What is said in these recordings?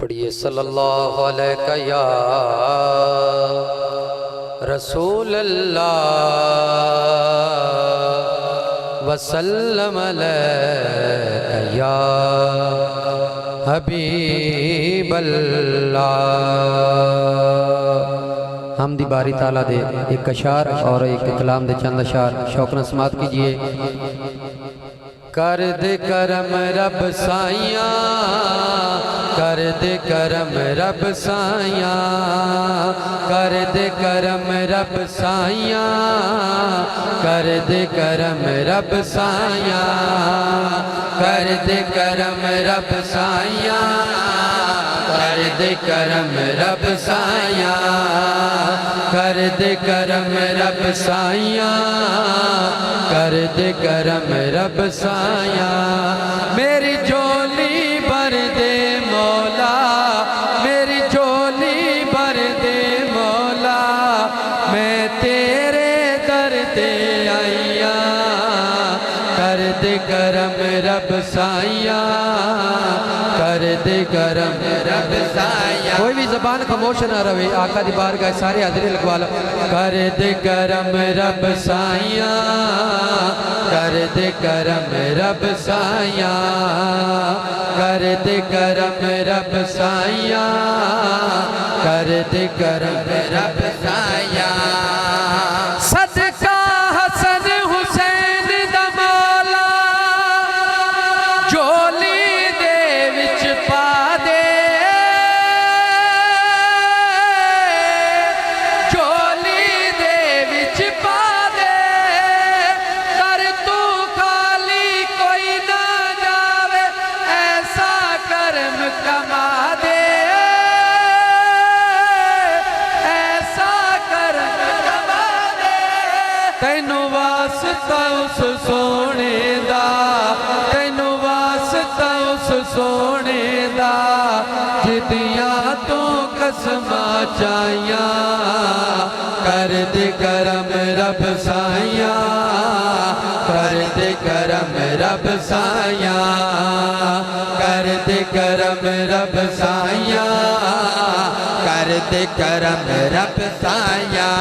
پڑھیے صلی اللہ علیہ یا رسول اللہ وسلم علیہ یا حبیب اللہ۔ حمدی باری تعالیٰ دے ایک اشعار اور ایک کلام دے چند اشعار شوقنا سماعت کیجئے۔ کر دے کرم رب سائیاں، کر دے کرم رب سائیاں، کر دے کرم رب سائیاں، کر دے کرم رب سائیاں، کر دے کرم رب سائیاں، کر دے کرم رب سائیاں، کر دے کرم رب سائیاں، کر دے کرم رب سائیاں۔ میری جھولی بھر دے مولا، میری جھولی بھر دے مولا، میں تیرے در تے آئیاں، کر دے کرم رب سائیاں، کر دے کرم رب سائیاں۔ کوئی بھی زبان خاموش نہ روے، آقا دی بارگاہ سارے حاضری لگوا لو۔ کر دے کرم رب سائیاں، کر دے کرم رب سائیاں، کر دے کرم رب سائیاں، کر دے کرم رب سائیاں۔ صدقہ حسن حسین دا مولا، جھولی دے وچ پا دے، جھولی دے وچ پا دے، کر تو خالی کوئی نہ جاوے، ایسا کرم کما دے، ایسا کرم کما دے۔ تینوں واسطہ اس سونے دا، تینوں واسطہ اس سونے دا، جدیاں تو قسماں چاہیاں، کر دے کرم رب سائیاں، کر دے کرم رب سائیاں، کر دے کرم رب سائیاں، کر دے کرم رب سائیاں۔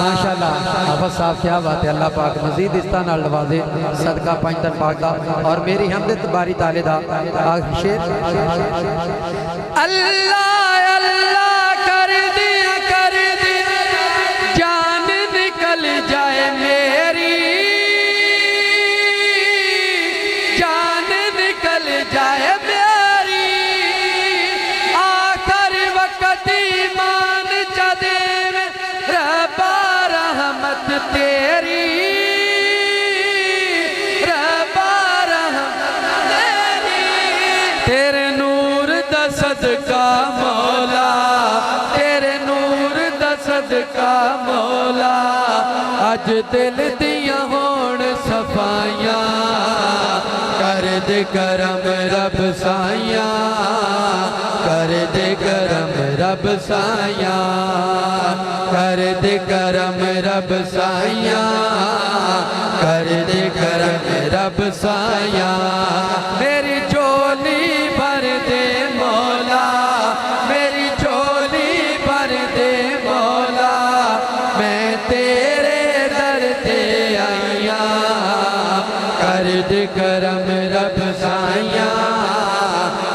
ماشاءاللہ حافظ صاحب کیا بات ہے، اللہ پاک مزید اس طرح نال نوازے، صدقہ پنجتن پاک دا اور میری حمد باری تعالی دا شیر۔ اللہ اللہ کر دیا جان نکل جائے میری، جان نکل جائے میری، آخر وقت ایمان چدے میں ربا رحمت تیری، ربا رحمت تیری۔ تیرے نور دا صدقہ مولا، تیرے نور دا صدقہ مولا، اج دل دیاں ہون صفائیاں، کر دے کرم رب سائیاں، کر دے کرم رب سائیاں، کر دے کرم رب سائیاں، کر دے کرم رب سائیاں۔ میری جھولی بھر دے مولا، میری جھولی بھر دے مولا، میں تیرے در تے آئیاں، کر دے کرم رب سائیاں،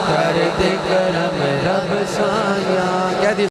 کر دے کرم